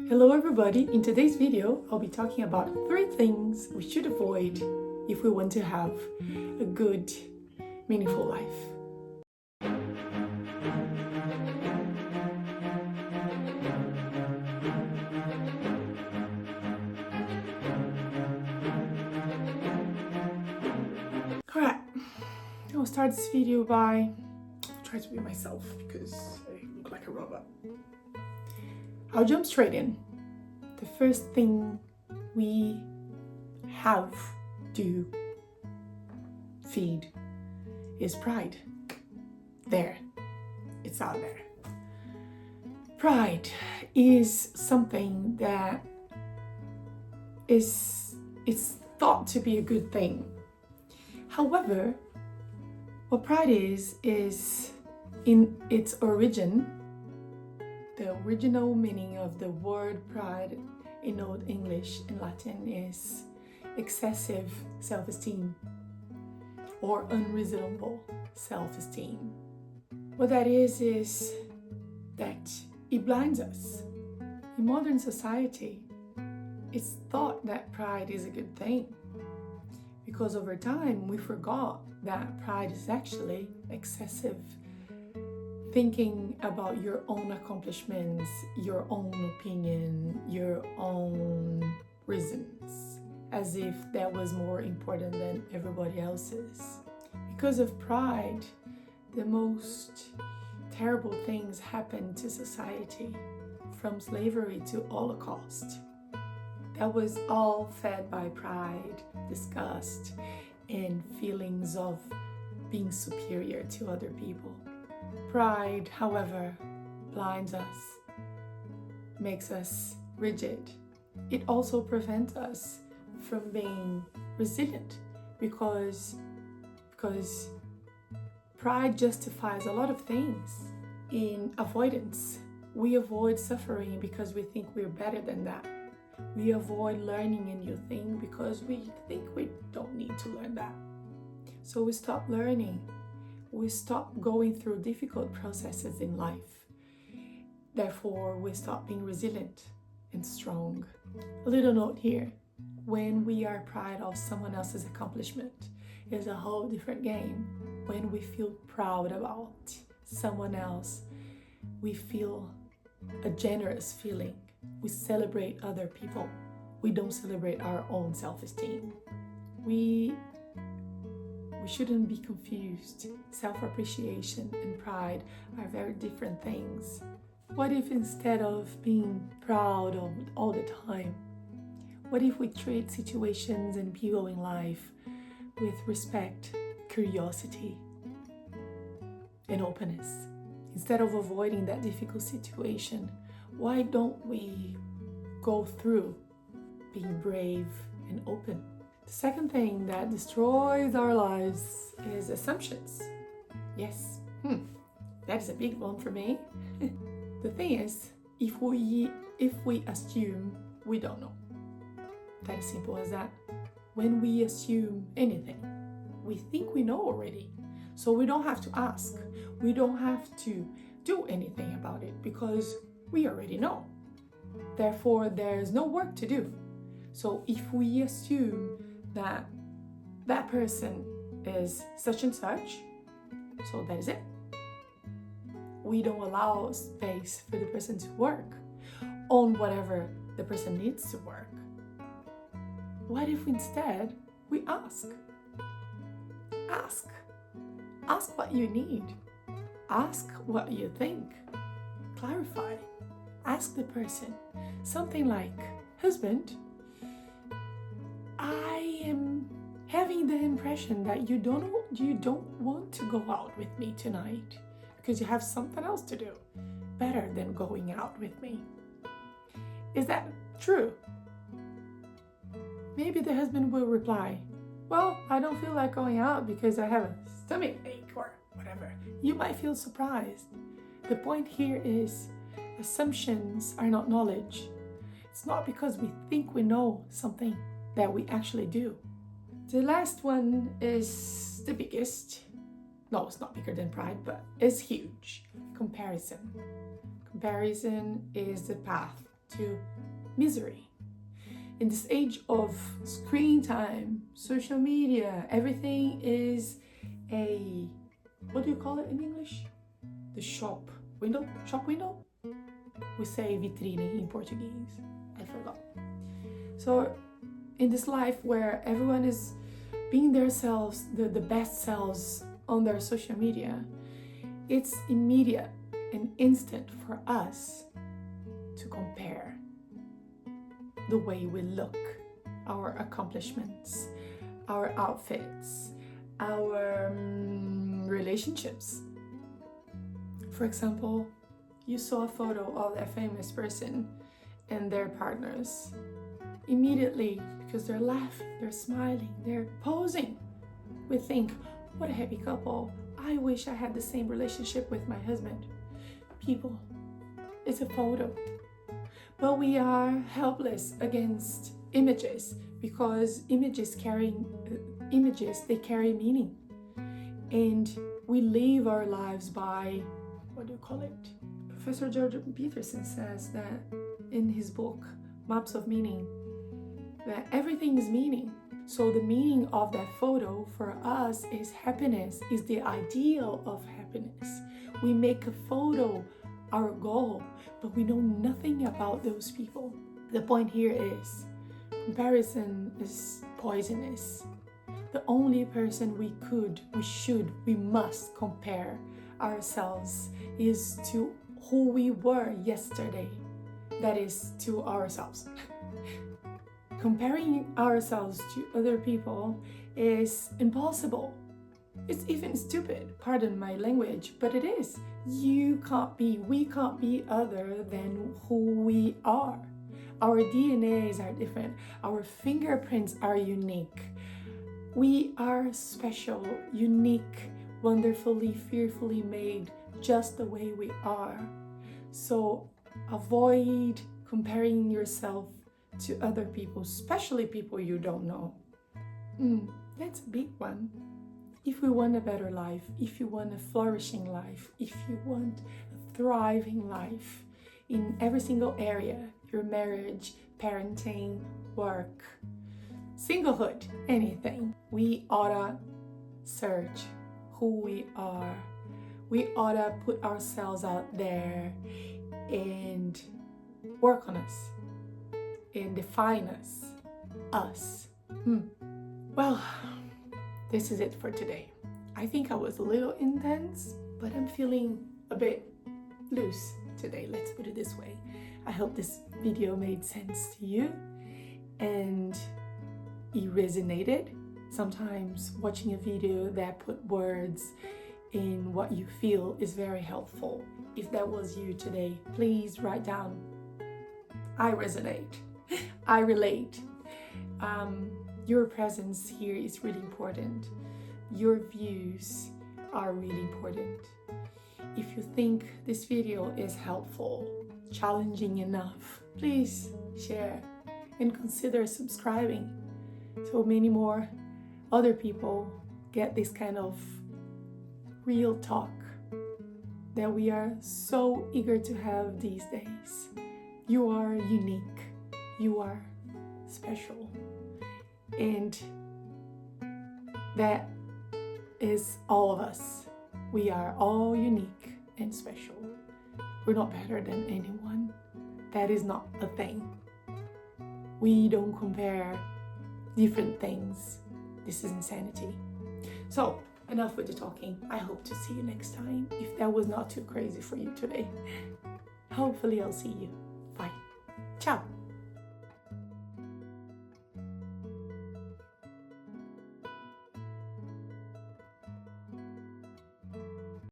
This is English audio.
Hello everybody, in today's video I'll be talking about 3 things we should avoid if we want to have a good, meaningful life. Alright, I'll start this video by trying to be myself because I look like a robot. I'll jump straight in. The first thing we have to feed is pride. There, it's out there. Pride is something that it's thought to be a good thing. However, what pride is in its origin. The original meaning of the word pride in Old English and Latin is excessive self-esteem or unreasonable self-esteem. What that is that it blinds us. In modern society, it's thought that pride is a good thing because over time we forgot that pride is actually excessive thinking about your own accomplishments, your own opinion, your own reasons, as if that was more important than everybody else's. Because of pride, the most terrible things happen to society, from slavery to Holocaust. That was all fed by pride, disgust, and feelings of being superior to other people. Pride, however, blinds us, makes us rigid. It also prevents us from being resilient because pride justifies a lot of things. In avoidance, we avoid suffering because we think we're better than that. We avoid learning a new thing because we think we don't need to learn that. So we stop learning. We stop going through difficult processes in life. Therefore, we stop being resilient and strong. A little note here. When we are proud of someone else's accomplishment, it's a whole different game. When we feel proud about someone else, we feel a generous feeling. We celebrate other people. We don't celebrate our own self-esteem. We shouldn't be confused. Self-appreciation and pride are very different things. What if instead of being proud of all the time, what if we treat situations and people in life with respect, curiosity, and openness? Instead of avoiding that difficult situation, why don't we go through being brave and open? The second thing that destroys our lives is assumptions. Yes, that is a big one for me. The thing is, if we assume, we don't know. That is simple as that. When we assume anything, we think we know already. So we don't have to ask. We don't have to do anything about it because we already know. Therefore, there's no work to do. So if we assume that person is such and such, so that is it. We don't allow space for the person to work on whatever the person needs to work. What if instead we ask? Ask what you need. Ask what you think. Clarify. Ask the person something like, husband, I am having the impression that you don't want to go out with me tonight because you have something else to do better than going out with me. Is that true? Maybe the husband will reply, well, I don't feel like going out because I have a stomach ache or whatever. You might feel surprised. The point here is assumptions are not knowledge. It's not because we think we know something that we actually do. The last one is the biggest. No, it's not bigger than pride, but it's huge. Comparison. Comparison is the path to misery. In this age of screen time, social media, everything is a, what do you call it in English? The shop window? We say vitrine in Portuguese. I forgot. So in this life where everyone is being themselves, the best selves on their social media, it's immediate and instant for us to compare the way we look, our accomplishments, our outfits, our relationships. For example, you saw a photo of that famous person and their partners. Immediately, because they're laughing, they're smiling, they're posing, we think, what a happy couple. I wish I had the same relationship with my husband. People, it's a photo. But we are helpless against images, because images, they carry meaning. And we live our lives by, what do you call it? Professor Jordan Peterson says that in his book, Maps of Meaning, that everything is meaning. So the meaning of that photo for us is happiness, is the ideal of happiness. We make a photo our goal, but we know nothing about those people. The point here is, comparison is poisonous. The only person we must compare ourselves is to who we were yesterday. That is, to ourselves. Comparing ourselves to other people is impossible. It's even stupid, pardon my language, but it is. We can't be other than who we are. Our DNAs are different. Our fingerprints are unique. We are special, unique, wonderfully, fearfully made, just the way we are. So avoid comparing yourself to other people, especially people you don't know. That's a big one. If we want a better life, if you want a flourishing life, if you want a thriving life in every single area, your marriage, parenting, work, singlehood, anything, we oughta search who we are. We oughta put ourselves out there and work on us and define us. Well, this is it for today. I think I was a little intense, but I'm feeling a bit loose today, let's put it this way. I hope this video made sense to you and it resonated. Sometimes watching a video that put words in what you feel is very helpful. If that was you today, please write down, I resonate, I relate. Your presence here is really important. Your views are really important. If you think this video is helpful, challenging enough, please share and consider subscribing so many more other people get this kind of real talk that we are so eager to have these days. You are unique. You are special. And that is all of us. We are all unique and special. We're not better than anyone. That is not a thing. We don't compare different things. This is insanity. So, enough with the talking. I hope to see you next time. If that was not too crazy for you today. Hopefully I'll see you. Bye. Ciao.